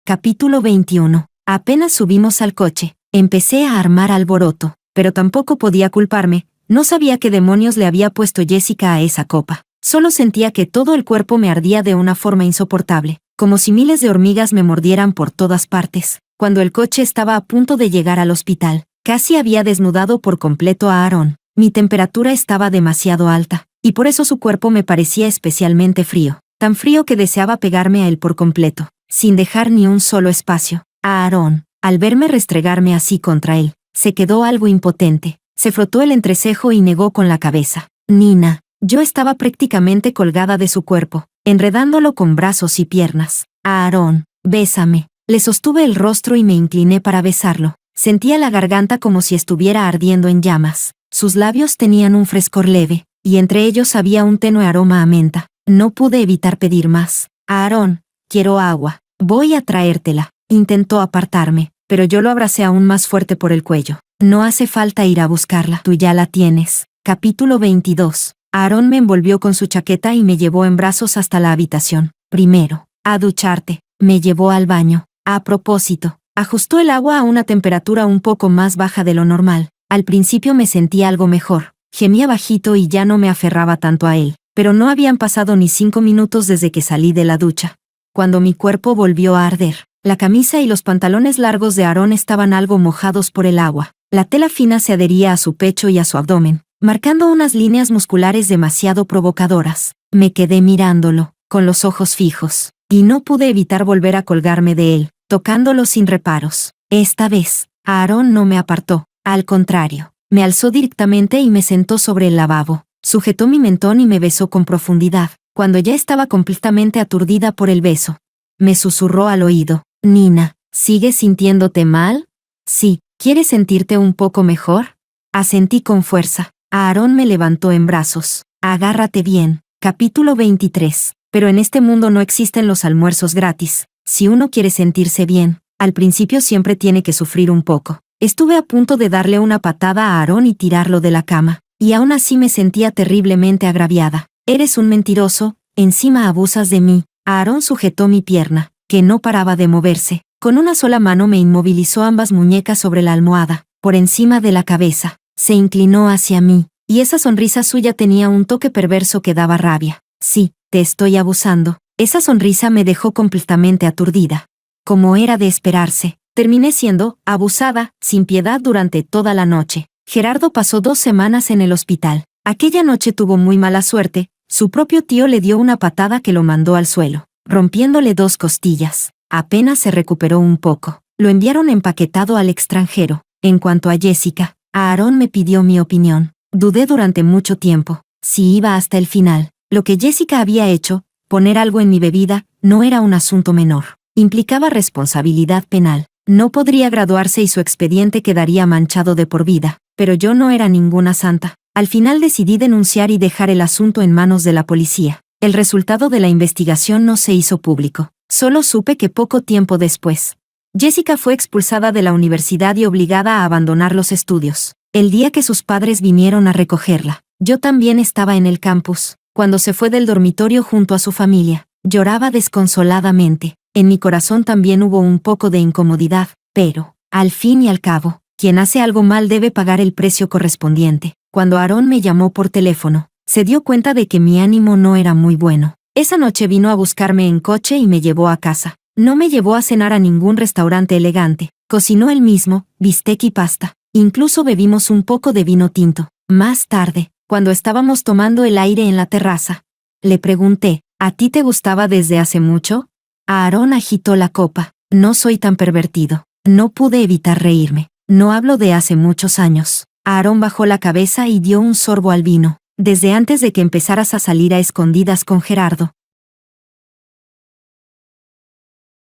Capítulo 21. Apenas subimos al coche, empecé a armar alboroto, pero tampoco podía culparme. No sabía qué demonios le había puesto Jessica a esa copa. Solo sentía que todo el cuerpo me ardía de una forma insoportable, como si miles de hormigas me mordieran por todas partes. Cuando el coche estaba a punto de llegar al hospital, casi había desnudado por completo a Aarón. Mi temperatura estaba demasiado alta, y por eso su cuerpo me parecía especialmente frío. Tan frío que deseaba pegarme a él por completo, sin dejar ni un solo espacio. A Aarón, al verme restregarme así contra él, se quedó algo impotente. Se frotó el entrecejo y negó con la cabeza. Nina. Yo estaba prácticamente colgada de su cuerpo, enredándolo con brazos y piernas. Aarón, bésame. Le sostuve el rostro y me incliné para besarlo. Sentía la garganta como si estuviera ardiendo en llamas. Sus labios tenían un frescor leve, y entre ellos había un tenue aroma a menta. No pude evitar pedir más. Aarón, quiero agua. Voy a traértela. Intentó apartarme, pero yo lo abracé aún más fuerte por el cuello. No hace falta ir a buscarla. Tú ya la tienes. Capítulo 22. Aarón me envolvió con su chaqueta y me llevó en brazos hasta la habitación. Primero, a ducharte. Me llevó al baño. A propósito, ajustó el agua a una temperatura un poco más baja de lo normal. Al principio me sentía algo mejor. Gemía bajito y ya no me aferraba tanto a él. Pero no habían pasado ni 5 minutos desde que salí de la ducha, cuando mi cuerpo volvió a arder. La camisa y los pantalones largos de Aarón estaban algo mojados por el agua. La tela fina se adhería a su pecho y a su abdomen, marcando unas líneas musculares demasiado provocadoras. Me quedé mirándolo, con los ojos fijos, y no pude evitar volver a colgarme de él, tocándolo sin reparos. Esta vez, Aarón no me apartó, al contrario, me alzó directamente y me sentó sobre el lavabo, sujetó mi mentón y me besó con profundidad, cuando ya estaba completamente aturdida por el beso. Me susurró al oído. Nina, ¿sigues sintiéndote mal? Sí. ¿Quieres sentirte un poco mejor? Asentí con fuerza. Aarón me levantó en brazos. Agárrate bien. Capítulo 23. Pero en este mundo no existen los almuerzos gratis. Si uno quiere sentirse bien, al principio siempre tiene que sufrir un poco. Estuve a punto de darle una patada a Aarón y tirarlo de la cama, y aún así me sentía terriblemente agraviada. Eres un mentiroso, encima abusas de mí. Aarón sujetó mi pierna, que no paraba de moverse. Con una sola mano me inmovilizó ambas muñecas sobre la almohada, por encima de la cabeza. Se inclinó hacia mí, y esa sonrisa suya tenía un toque perverso que daba rabia. Sí, te estoy abusando. Esa sonrisa me dejó completamente aturdida. Como era de esperarse, terminé siendo abusada, sin piedad durante toda la noche. Gerardo pasó 2 semanas en el hospital. Aquella noche tuvo muy mala suerte. Su propio tío le dio una patada que lo mandó al suelo, rompiéndole 2 costillas. Apenas se recuperó un poco. Lo enviaron empaquetado al extranjero. En cuanto a Jessica, Aarón me pidió mi opinión. Dudé durante mucho tiempo. Si iba hasta el final. Lo que Jessica había hecho, poner algo en mi bebida, no era un asunto menor. Implicaba responsabilidad penal. No podría graduarse y su expediente quedaría manchado de por vida. Pero yo no era ninguna santa. Al final decidí denunciar y dejar el asunto en manos de la policía. El resultado de la investigación no se hizo público. Solo supe que poco tiempo después, Jessica fue expulsada de la universidad y obligada a abandonar los estudios. El día que sus padres vinieron a recogerla, yo también estaba en el campus. Cuando se fue del dormitorio junto a su familia, lloraba desconsoladamente. En mi corazón también hubo un poco de incomodidad, pero, al fin y al cabo, quien hace algo mal debe pagar el precio correspondiente. Cuando Aarón me llamó por teléfono, se dio cuenta de que mi ánimo no era muy bueno. Esa noche vino a buscarme en coche y me llevó a casa. No me llevó a cenar a ningún restaurante elegante. Cocinó él mismo, bistec y pasta. Incluso bebimos un poco de vino tinto. Más tarde, cuando estábamos tomando el aire en la terraza. Le pregunté, ¿a ti te gustaba desde hace mucho? Aarón agitó la copa. No soy tan pervertido. No pude evitar reírme. No hablo de hace muchos años. Aarón bajó la cabeza y dio un sorbo al vino. Desde antes de que empezaras a salir a escondidas con Gerardo.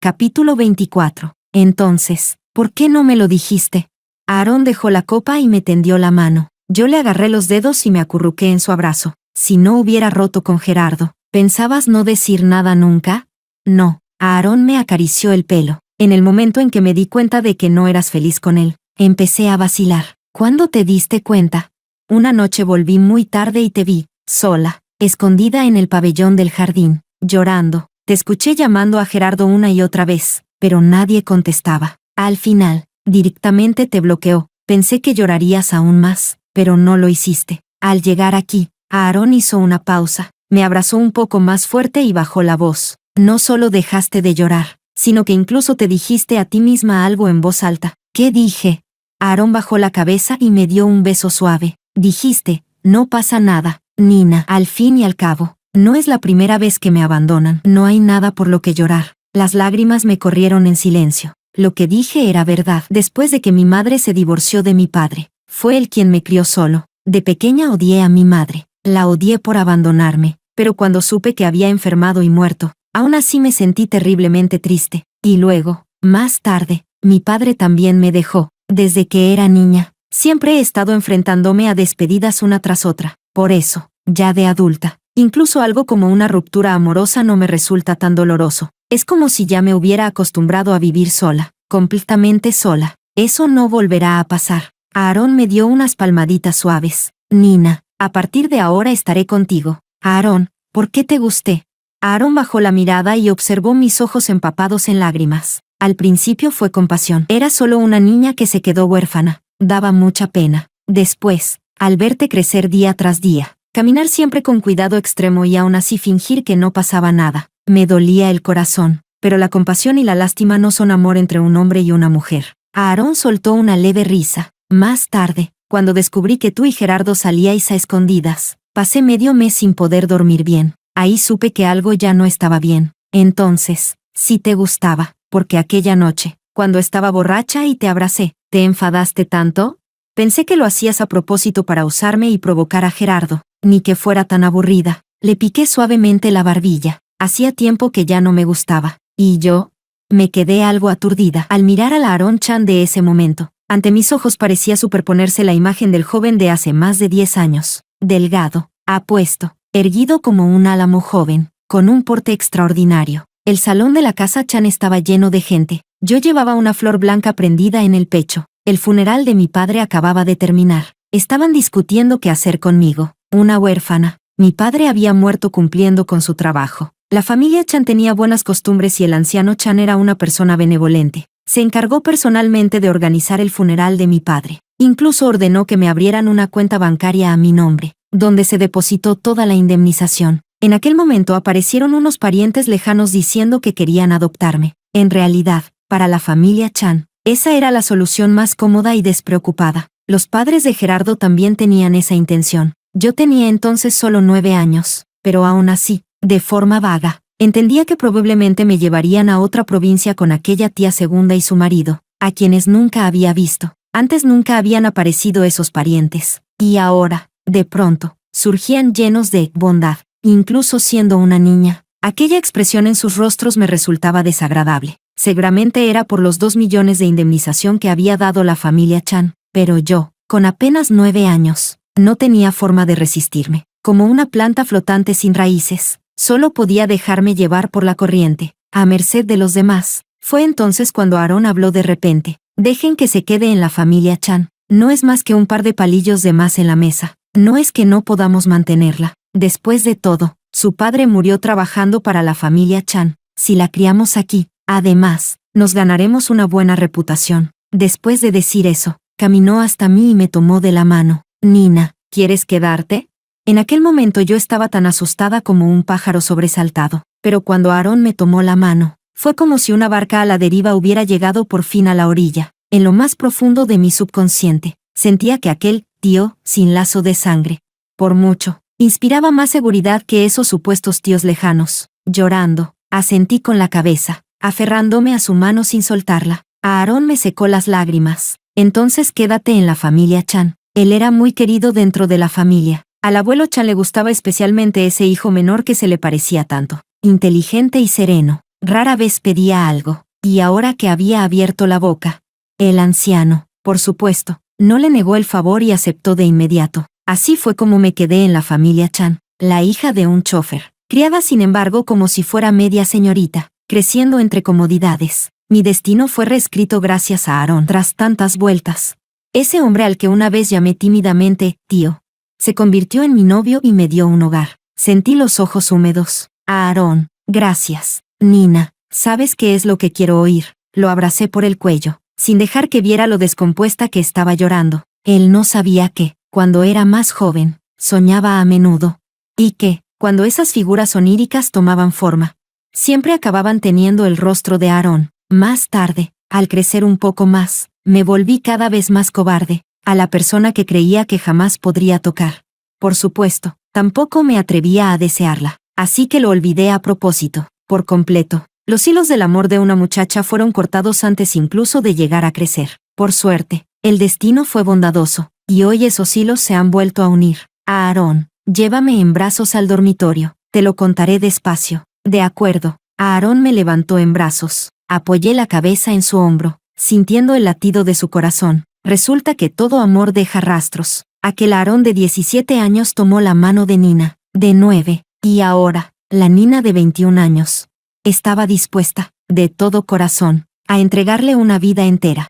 Capítulo 24. Entonces, ¿por qué no me lo dijiste? Aarón dejó la copa y me tendió la mano. Yo le agarré los dedos y me acurruqué en su abrazo. Si no hubiera roto con Gerardo, ¿pensabas no decir nada nunca? No. Aarón me acarició el pelo. En el momento en que me di cuenta de que no eras feliz con él, empecé a vacilar. ¿Cuándo te diste cuenta? Una noche volví muy tarde y te vi, sola, escondida en el pabellón del jardín, llorando. Te escuché llamando a Gerardo una y otra vez, pero nadie contestaba. Al final, directamente te bloqueó. Pensé que llorarías aún más, pero no lo hiciste. Al llegar aquí, Aarón hizo una pausa, me abrazó un poco más fuerte y bajó la voz. No solo dejaste de llorar, sino que incluso te dijiste a ti misma algo en voz alta. ¿Qué dije? Aarón bajó la cabeza y me dio un beso suave. Dijiste, no pasa nada, Nina. Al fin y al cabo, no es la primera vez que me abandonan. No hay nada por lo que llorar. Las lágrimas me corrieron en silencio. Lo que dije era verdad. Después de que mi madre se divorció de mi padre, fue él quien me crió solo. De pequeña odié a mi madre. La odié por abandonarme, pero cuando supe que había enfermado y muerto, aún así me sentí terriblemente triste. Y luego, más tarde, mi padre también me dejó. Desde que era niña, siempre he estado enfrentándome a despedidas una tras otra. Por eso, ya de adulta, incluso algo como una ruptura amorosa no me resulta tan doloroso. Es como si ya me hubiera acostumbrado a vivir sola, completamente sola. Eso no volverá a pasar. Aarón me dio unas palmaditas suaves. Nina, a partir de ahora estaré contigo. Aarón, ¿por qué te gusté? Aarón bajó la mirada y observó mis ojos empapados en lágrimas. Al principio fue compasión. Era solo una niña que se quedó huérfana. Daba mucha pena. Después, al verte crecer día tras día, caminar siempre con cuidado extremo y aún así fingir que no pasaba nada, me dolía el corazón. Pero la compasión y la lástima no son amor entre un hombre y una mujer. Aarón soltó una leve risa. Más tarde, cuando descubrí que tú y Gerardo salíais a escondidas, pasé medio mes sin poder dormir bien. Ahí supe que algo ya no estaba bien. Entonces, sí te gustaba, porque aquella noche, cuando estaba borracha y te abracé, ¿te enfadaste tanto? Pensé que lo hacías a propósito para usarme y provocar a Gerardo, ni que fuera tan aburrida. Le piqué suavemente la barbilla. Hacía tiempo que ya no me gustaba. ¿Y yo? Me quedé algo aturdida al mirar a la Aarón Chan de ese momento. Ante mis ojos parecía superponerse la imagen del joven de hace más de 10 años. Delgado, apuesto, erguido como un álamo joven, con un porte extraordinario. El salón de la casa Chan estaba lleno de gente. Yo llevaba una flor blanca prendida en el pecho. El funeral de mi padre acababa de terminar. Estaban discutiendo qué hacer conmigo. Una huérfana. Mi padre había muerto cumpliendo con su trabajo. La familia Chan tenía buenas costumbres y el anciano Chan era una persona benevolente. Se encargó personalmente de organizar el funeral de mi padre. Incluso ordenó que me abrieran una cuenta bancaria a mi nombre, donde se depositó toda la indemnización. En aquel momento aparecieron unos parientes lejanos diciendo que querían adoptarme. En realidad, para la familia Chan, esa era la solución más cómoda y despreocupada. Los padres de Gerardo también tenían esa intención. Yo tenía entonces solo 9 años, pero aún así, de forma vaga, entendía que probablemente me llevarían a otra provincia con aquella tía segunda y su marido, a quienes nunca había visto. Antes nunca habían aparecido esos parientes. Y ahora, de pronto, surgían llenos de bondad, incluso siendo una niña. Aquella expresión en sus rostros me resultaba desagradable. Seguramente era por los 2 millones de indemnización que había dado la familia Chan, pero yo, con apenas 9 años, no tenía forma de resistirme. Como una planta flotante sin raíces, solo podía dejarme llevar por la corriente, a merced de los demás. Fue entonces cuando Aarón habló de repente. Dejen que se quede en la familia Chan. No es más que un par de palillos de más en la mesa. No es que no podamos mantenerla. Después de todo, su padre murió trabajando para la familia Chan. Si la criamos aquí, además, nos ganaremos una buena reputación. Después de decir eso, caminó hasta mí y me tomó de la mano. Nina, ¿quieres quedarte? En aquel momento yo estaba tan asustada como un pájaro sobresaltado. Pero cuando Aarón me tomó la mano, fue como si una barca a la deriva hubiera llegado por fin a la orilla. En lo más profundo de mi subconsciente, sentía que aquel tío, sin lazo de sangre, por mucho. Inspiraba más seguridad que esos supuestos tíos lejanos. Llorando, asentí con la cabeza, aferrándome a su mano sin soltarla. Aarón me secó las lágrimas. Entonces quédate en la familia Chan. Él era muy querido dentro de la familia. Al abuelo Chan le gustaba especialmente ese hijo menor que se le parecía tanto. Inteligente y sereno. Rara vez pedía algo. Y ahora que había abierto la boca, el anciano, por supuesto, no le negó el favor y aceptó de inmediato. Así fue como me quedé en la familia Chan, la hija de un chofer, criada sin embargo como si fuera media señorita, creciendo entre comodidades. Mi destino fue reescrito gracias a Aarón tras tantas vueltas. Ese hombre al que una vez llamé tímidamente tío, se convirtió en mi novio y me dio un hogar. Sentí los ojos húmedos. Aarón, gracias. Nina, ¿sabes qué es lo que quiero oír? Lo abracé por el cuello, sin dejar que viera lo descompuesta que estaba llorando. Él no sabía que, cuando era más joven, soñaba a menudo. Y que, cuando esas figuras oníricas tomaban forma, siempre acababan teniendo el rostro de Aarón. Más tarde, al crecer un poco más, me volví cada vez más cobarde, a la persona que creía que jamás podría tocar. Por supuesto, tampoco me atrevía a desearla, así que lo olvidé a propósito, por completo. Los hilos del amor de una muchacha fueron cortados antes incluso de llegar a crecer. Por suerte, el destino fue bondadoso, y hoy esos hilos se han vuelto a unir. Aarón, llévame en brazos al dormitorio, te lo contaré despacio. De acuerdo. Aarón me levantó en brazos. Apoyé la cabeza en su hombro, sintiendo el latido de su corazón. Resulta que todo amor deja rastros. Aquel Aarón de 17 años tomó la mano de Nina, de 9, y ahora, la Nina de 21 años. Estaba dispuesta, de todo corazón, a entregarle una vida entera.